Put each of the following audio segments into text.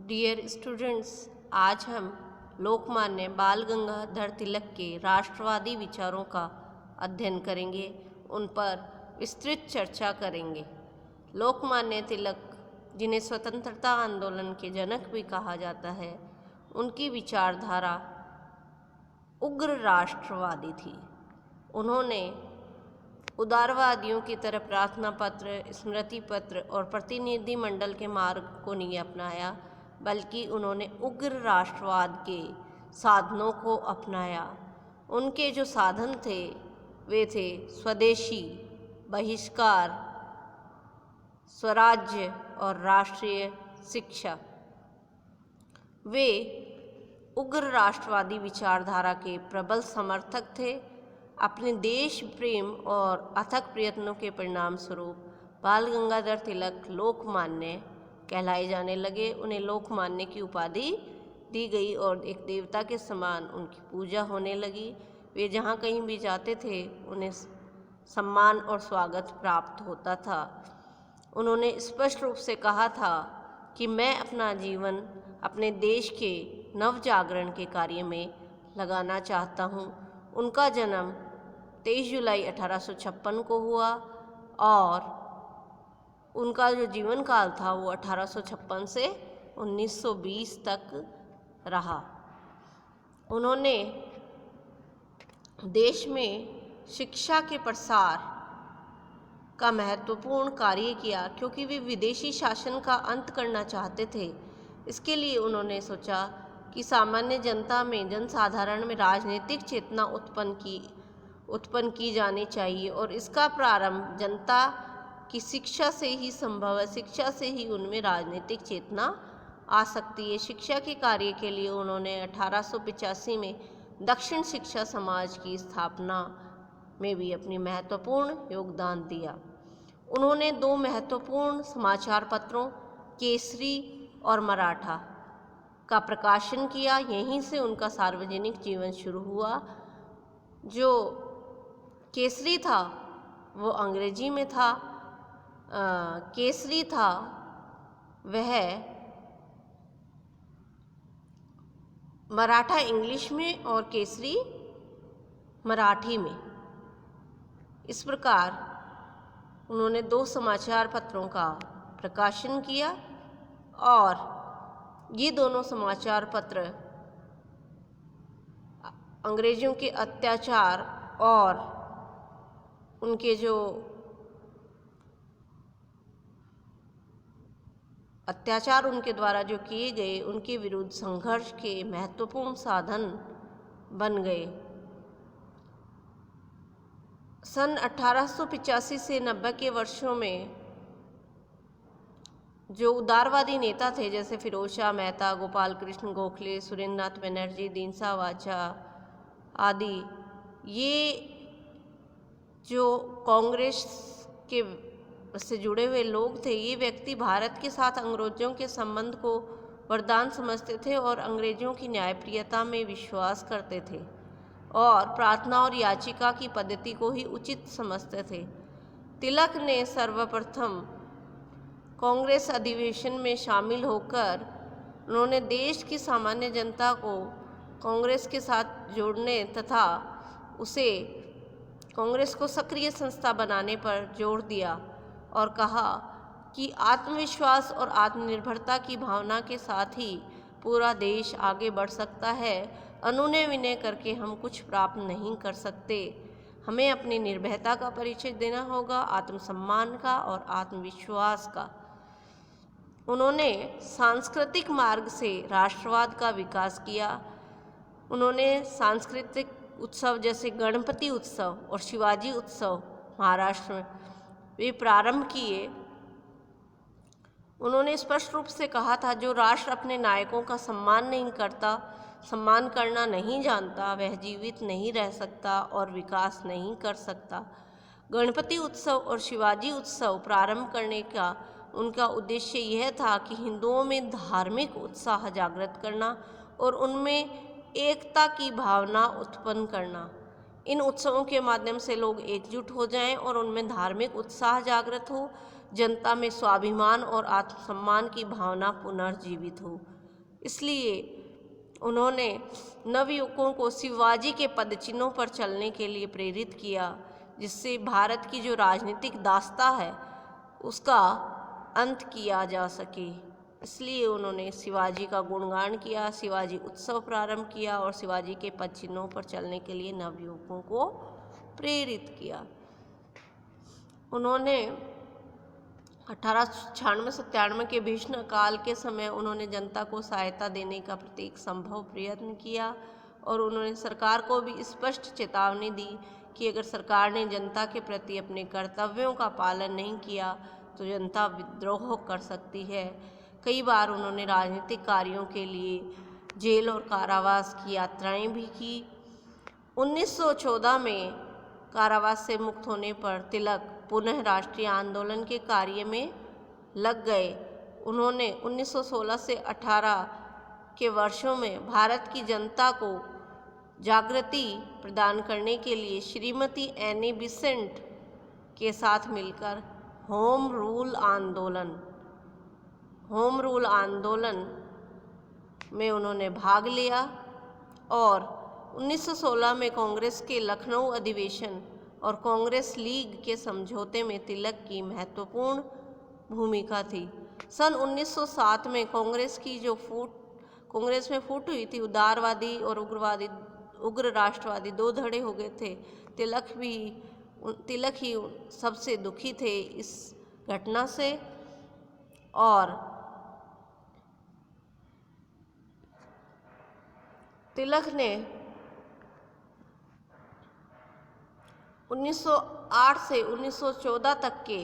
Dear students, आज हम लोकमान्य बाल गंगाधर तिलक के राष्ट्रवादी विचारों का अध्ययन करेंगे, उन पर विस्तृत चर्चा करेंगे। लोकमान्य तिलक, जिन्हें स्वतंत्रता आंदोलन के जनक भी कहा जाता है, उनकी विचारधारा उग्र राष्ट्रवादी थी। उन्होंने उदारवादियों की तरह प्रार्थना पत्र, स्मृति पत्र और प्रतिनिधि मंडल के मार्ग को नहीं अपनाया, बल्कि उन्होंने उग्र राष्ट्रवाद के साधनों को अपनाया। उनके जो साधन थे वे थे स्वदेशी, बहिष्कार, स्वराज्य और राष्ट्रीय शिक्षा। वे उग्र राष्ट्रवादी विचारधारा के प्रबल समर्थक थे। अपने देश प्रेम और अथक प्रयत्नों के परिणाम स्वरूप बाल गंगाधर तिलक लोकमान्य कहलाए जाने लगे। उन्हें लोकमान्य की उपाधि दी गई और एक देवता के समान उनकी पूजा होने लगी। वे जहाँ कहीं भी जाते थे उन्हें सम्मान और स्वागत प्राप्त होता था। उन्होंने स्पष्ट रूप से कहा था कि मैं अपना जीवन अपने देश के नव जागरण के कार्य में लगाना चाहता हूँ। उनका जन्म 23 जुलाई 1856 को हुआ और उनका जो जीवन काल था वो 1856 से 1920 तक रहा। उन्होंने देश में शिक्षा के प्रसार का महत्वपूर्ण कार्य किया, क्योंकि वे विदेशी शासन का अंत करना चाहते थे। इसके लिए उन्होंने सोचा कि सामान्य जनता में, जनसाधारण में राजनीतिक चेतना उत्पन्न की जानी चाहिए और इसका प्रारंभ जनता की शिक्षा से ही संभव है। शिक्षा से ही उनमें राजनीतिक चेतना आ सकती है। शिक्षा के कार्य के लिए उन्होंने 1885 में दक्षिण शिक्षा समाज की स्थापना में भी अपनी महत्वपूर्ण योगदान दिया। उन्होंने 2 महत्वपूर्ण समाचार पत्रों, केसरी और मराठा, का प्रकाशन किया। यहीं से उनका सार्वजनिक जीवन शुरू हुआ। जो केसरी था वो अंग्रेजी में था, केसरी था वह मराठा इंग्लिश में और केसरी मराठी में। इस प्रकार उन्होंने 2 समाचार पत्रों का प्रकाशन किया और ये दोनों समाचार पत्र अंग्रेजों के अत्याचार और उनके जो अत्याचार उनके द्वारा जो किए गए उनके विरुद्ध संघर्ष के महत्वपूर्ण साधन बन गए। सन 1885 से 90 के वर्षों में जो उदारवादी नेता थे, जैसे फिरोज शाह मेहता, गोपाल कृष्ण गोखले, सुरेंद्रनाथ बनर्जी, दीनसा वाचा आदि, ये जो कांग्रेस के से जुड़े हुए लोग थे, ये व्यक्ति भारत के साथ अंग्रेजों के संबंध को वरदान समझते थे और अंग्रेजों की न्यायप्रियता में विश्वास करते थे और प्रार्थना और याचिका की पद्धति को ही उचित समझते थे। तिलक ने सर्वप्रथम कांग्रेस अधिवेशन में शामिल होकर उन्होंने देश की सामान्य जनता को कांग्रेस के साथ जोड़ने तथा उसे कांग्रेस को सक्रिय संस्था बनाने पर जोर दिया और कहा कि आत्मविश्वास और आत्मनिर्भरता की भावना के साथ ही पूरा देश आगे बढ़ सकता है। अनुनय विनय करके हम कुछ प्राप्त नहीं कर सकते। हमें अपनी निर्भयता का परिचय देना होगा, आत्मसम्मान का और आत्मविश्वास का। उन्होंने सांस्कृतिक मार्ग से राष्ट्रवाद का विकास किया। उन्होंने सांस्कृतिक उत्सव जैसे गणपति उत्सव और शिवाजी उत्सव महाराष्ट्र में वे प्रारंभ किए। उन्होंने स्पष्ट रूप से कहा था, जो राष्ट्र अपने नायकों का सम्मान नहीं करता, सम्मान करना नहीं जानता, वह जीवित नहीं रह सकता और विकास नहीं कर सकता। गणपति उत्सव और शिवाजी उत्सव प्रारंभ करने का उनका उद्देश्य यह था कि हिंदुओं में धार्मिक उत्साह जागृत करना और उनमें एकता की भावना उत्पन्न करना। इन उत्सवों के माध्यम से लोग एकजुट हो जाएं और उनमें धार्मिक उत्साह जागृत हो, जनता में स्वाभिमान और आत्मसम्मान की भावना पुनर्जीवित हो। इसलिए उन्होंने नवयुवकों को शिवाजी के पदचिन्हों पर चलने के लिए प्रेरित किया, जिससे भारत की जो राजनीतिक दास्ता है उसका अंत किया जा सके। इसलिए उन्होंने शिवाजी का गुणगान किया, शिवाजी उत्सव प्रारंभ किया और शिवाजी के पदचिन्हों पर चलने के लिए नवयुवकों को प्रेरित किया। उन्होंने 1896-97 के भीषण काल के समय उन्होंने जनता को सहायता देने का प्रत्येक संभव प्रयत्न किया और उन्होंने सरकार को भी स्पष्ट चेतावनी दी कि अगर सरकार ने जनता के प्रति अपने कर्तव्यों का पालन नहीं किया तो जनता विद्रोह कर सकती है। कई बार उन्होंने राजनीतिक कार्यों के लिए जेल और कारावास की यात्राएं भी की। 1914 में कारावास से मुक्त होने पर तिलक पुनः राष्ट्रीय आंदोलन के कार्य में लग गए। उन्होंने 1916 से 18 के वर्षों में भारत की जनता को जागृति प्रदान करने के लिए श्रीमती एनी बिसेंट के साथ मिलकर होम रूल आंदोलन में उन्होंने भाग लिया और 1916 में कांग्रेस के लखनऊ अधिवेशन और कांग्रेस लीग के समझौते में तिलक की महत्वपूर्ण भूमिका थी। सन 1907 में कांग्रेस में फूट हुई थी। उदारवादी और उग्र राष्ट्रवादी दो धड़े हो गए थे। तिलक ही सबसे दुखी थे इस घटना से और तिलक ने 1908 से 1914 तक के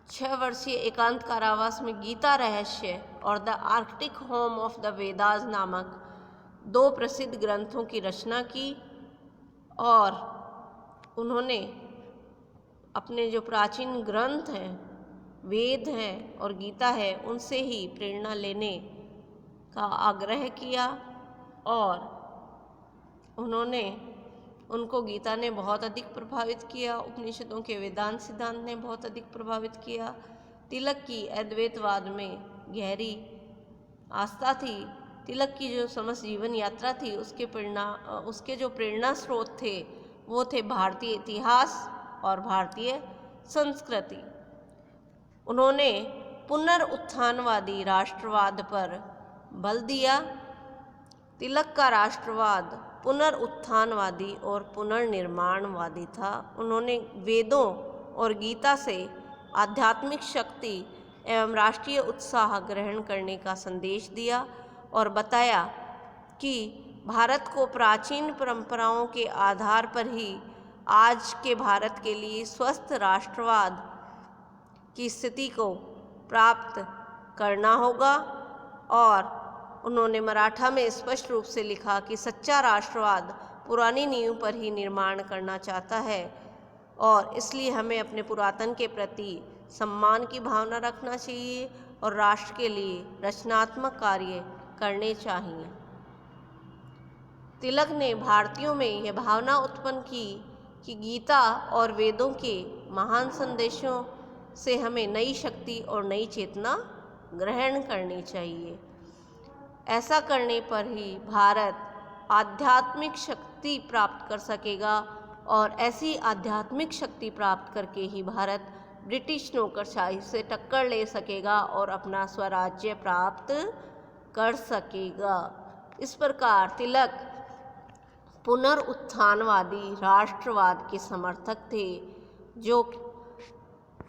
6 वर्षीय एकांत कारावास में गीता रहस्य और the Arctic home of the Vedas नामक 2 प्रसिद्ध ग्रंथों की रचना की और उन्होंने अपने जो प्राचीन ग्रंथ हैं, वेद हैं और गीता है, उनसे ही प्रेरणा लेने का आग्रह किया और उन्होंने उनको गीता ने बहुत अधिक प्रभावित किया। उपनिषदों के वेदांत सिद्धांत ने बहुत अधिक प्रभावित किया। तिलक की अद्वैतवाद में गहरी आस्था थी। तिलक की जो समस्त जीवन यात्रा थी उसके जो प्रेरणा स्रोत थे वो थे भारतीय इतिहास और भारतीय संस्कृति। उन्होंने पुनरुत्थानवादी राष्ट्रवाद पर बल दिया। तिलक का राष्ट्रवाद पुनरुत्थानवादी और पुनर्निर्माणवादी था। उन्होंने वेदों और गीता से आध्यात्मिक शक्ति एवं राष्ट्रीय उत्साह ग्रहण करने का संदेश दिया और बताया कि भारत को प्राचीन परंपराओं के आधार पर ही आज के भारत के लिए स्वस्थ राष्ट्रवाद की स्थिति को प्राप्त करना होगा। और उन्होंने मराठा में स्पष्ट रूप से लिखा कि सच्चा राष्ट्रवाद पुरानी नींव पर ही निर्माण करना चाहता है और इसलिए हमें अपने पुरातन के प्रति सम्मान की भावना रखना चाहिए और राष्ट्र के लिए रचनात्मक कार्य करने चाहिए। तिलक ने भारतीयों में यह भावना उत्पन्न की कि गीता और वेदों के महान संदेशों से हमें नई शक्ति और नई चेतना ग्रहण करनी चाहिए। ऐसा करने पर ही भारत आध्यात्मिक शक्ति प्राप्त कर सकेगा और ऐसी आध्यात्मिक शक्ति प्राप्त करके ही भारत ब्रिटिश नौकरशाही से टक्कर ले सकेगा और अपना स्वराज्य प्राप्त कर सकेगा। इस प्रकार तिलक पुनरुत्थानवादी राष्ट्रवाद के समर्थक थे, जो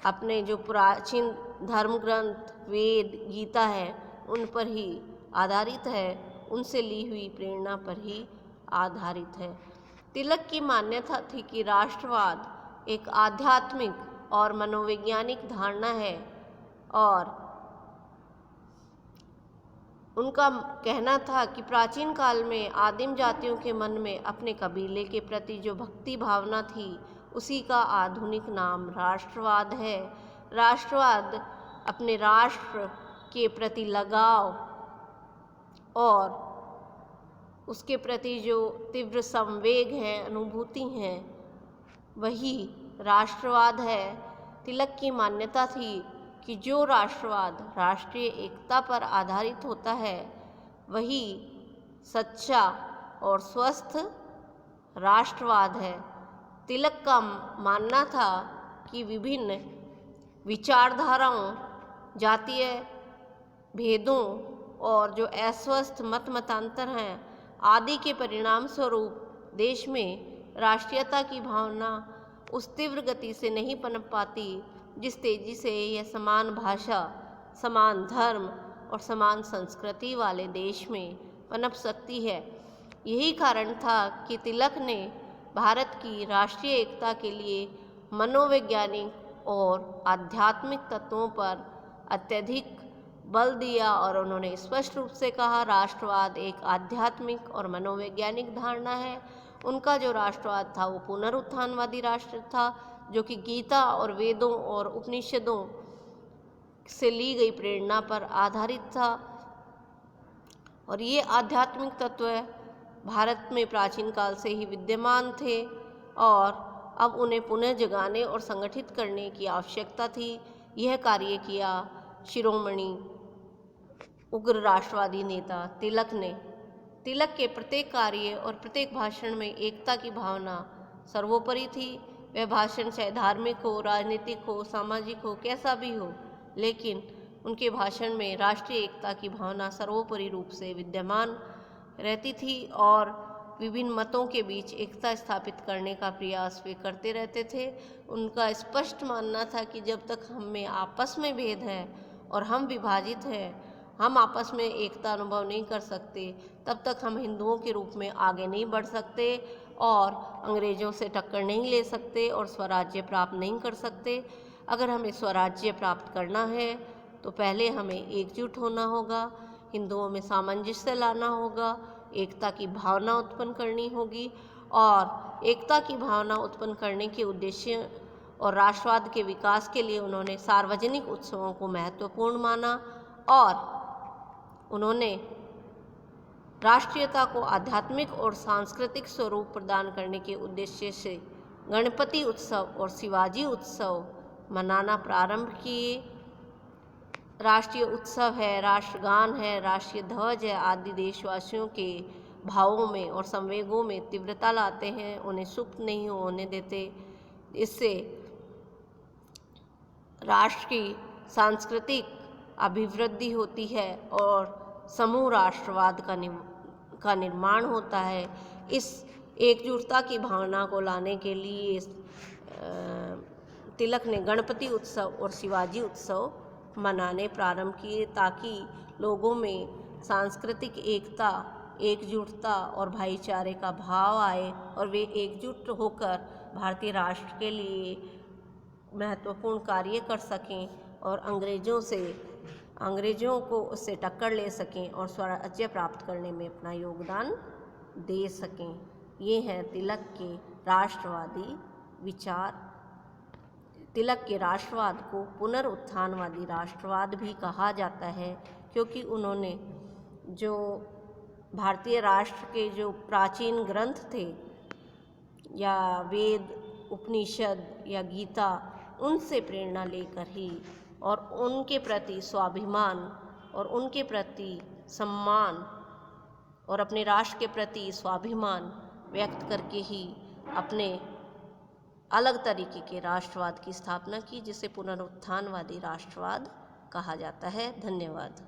अपने जो प्राचीन धर्म ग्रंथ वेद गीता है उन पर ही आधारित है, उनसे ली हुई प्रेरणा पर ही आधारित है। तिलक की मान्यता थी कि राष्ट्रवाद एक आध्यात्मिक और मनोवैज्ञानिक धारणा है और उनका कहना था कि प्राचीन काल में आदिम जातियों के मन में अपने कबीले के प्रति जो भक्ति भावना थी उसी का आधुनिक नाम राष्ट्रवाद है। राष्ट्रवाद अपने राष्ट्र के प्रति लगाव और उसके प्रति जो तीव्र संवेग हैं, अनुभूति हैं, वही राष्ट्रवाद है। तिलक की मान्यता थी कि जो राष्ट्रवाद राष्ट्रीय एकता पर आधारित होता है वही सच्चा और स्वस्थ राष्ट्रवाद है। तिलक का मानना था कि विभिन्न विचारधाराओं, जातीय भेदों और जो अस्वस्थ मतांतर हैं आदि के परिणाम स्वरूप देश में राष्ट्रीयता की भावना उस तीव्र गति से नहीं पनप पाती जिस तेजी से यह समान भाषा, समान धर्म और समान संस्कृति वाले देश में पनप सकती है। यही कारण था कि तिलक ने भारत की राष्ट्रीय एकता के लिए मनोवैज्ञानिक और आध्यात्मिक तत्वों पर अत्यधिक बल दिया और उन्होंने स्पष्ट रूप से कहा राष्ट्रवाद एक आध्यात्मिक और मनोवैज्ञानिक धारणा है। उनका जो राष्ट्रवाद था वो पुनरुत्थानवादी राष्ट्र था जो कि गीता और वेदों और उपनिषदों से ली गई प्रेरणा पर आधारित था। और ये आध्यात्मिक तत्व भारत में प्राचीन काल से ही विद्यमान थे और अब उन्हें पुनः जगाने और संगठित करने की आवश्यकता थी। यह कार्य किया शिरोमणि उग्र राष्ट्रवादी नेता तिलक ने। तिलक के प्रत्येक कार्य और प्रत्येक भाषण में एकता की भावना सर्वोपरि थी। वह भाषण चाहे धार्मिक हो, राजनीतिक हो, सामाजिक हो, कैसा भी हो, लेकिन उनके भाषण में राष्ट्रीय एकता की भावना सर्वोपरि रूप से विद्यमान रहती थी और विभिन्न मतों के बीच एकता स्थापित करने का प्रयास वे करते रहते थे। उनका स्पष्ट मानना था कि जब तक हम में आपस में भेद है और हम विभाजित हैं, हम आपस में एकता अनुभव नहीं कर सकते, तब तक हम हिंदुओं के रूप में आगे नहीं बढ़ सकते और अंग्रेज़ों से टक्कर नहीं ले सकते और स्वराज्य प्राप्त नहीं कर सकते। अगर हमें स्वराज्य प्राप्त करना है तो पहले हमें एकजुट होना होगा, हिंदुओं में सामंजस्य लाना होगा, एकता की भावना उत्पन्न करनी होगी और एकता की भावना उत्पन्न करने के उद्देश्य और राष्ट्रवाद के विकास के लिए उन्होंने सार्वजनिक उत्सवों को महत्वपूर्ण माना और उन्होंने राष्ट्रीयता को आध्यात्मिक और सांस्कृतिक स्वरूप प्रदान करने के उद्देश्य से गणपति उत्सव और शिवाजी उत्सव मनाना प्रारंभ किए। राष्ट्रीय उत्सव है, राष्ट्रगान है, राष्ट्रीय ध्वज है आदि देशवासियों के भावों में और संवेगों में तीव्रता लाते हैं, उन्हें सुप्त नहीं होने देते। इससे राष्ट्र की सांस्कृतिक अभिवृद्धि होती है और समूह राष्ट्रवाद का निर्माण होता है। इस एकजुटता की भावना को लाने के लिए तिलक ने गणपति उत्सव और शिवाजी उत्सव मनाने प्रारंभ किए ताकि लोगों में सांस्कृतिक एकता, एकजुटता और भाईचारे का भाव आए और वे एकजुट होकर भारतीय राष्ट्र के लिए महत्वपूर्ण कार्य कर सकें और अंग्रेज़ों को उससे टक्कर ले सकें और स्वराज्य प्राप्त करने में अपना योगदान दे सकें। ये हैं तिलक के राष्ट्रवादी विचार। तिलक के राष्ट्रवाद को पुनरुत्थानवादी राष्ट्रवाद भी कहा जाता है क्योंकि उन्होंने जो भारतीय राष्ट्र के जो प्राचीन ग्रंथ थे या वेद, उपनिषद या गीता, उनसे प्रेरणा लेकर ही और उनके प्रति स्वाभिमान और उनके प्रति सम्मान और अपने राष्ट्र के प्रति स्वाभिमान व्यक्त करके ही अपने अलग तरीके के राष्ट्रवाद की स्थापना की जिसे पुनरुत्थानवादी राष्ट्रवाद कहा जाता है। धन्यवाद।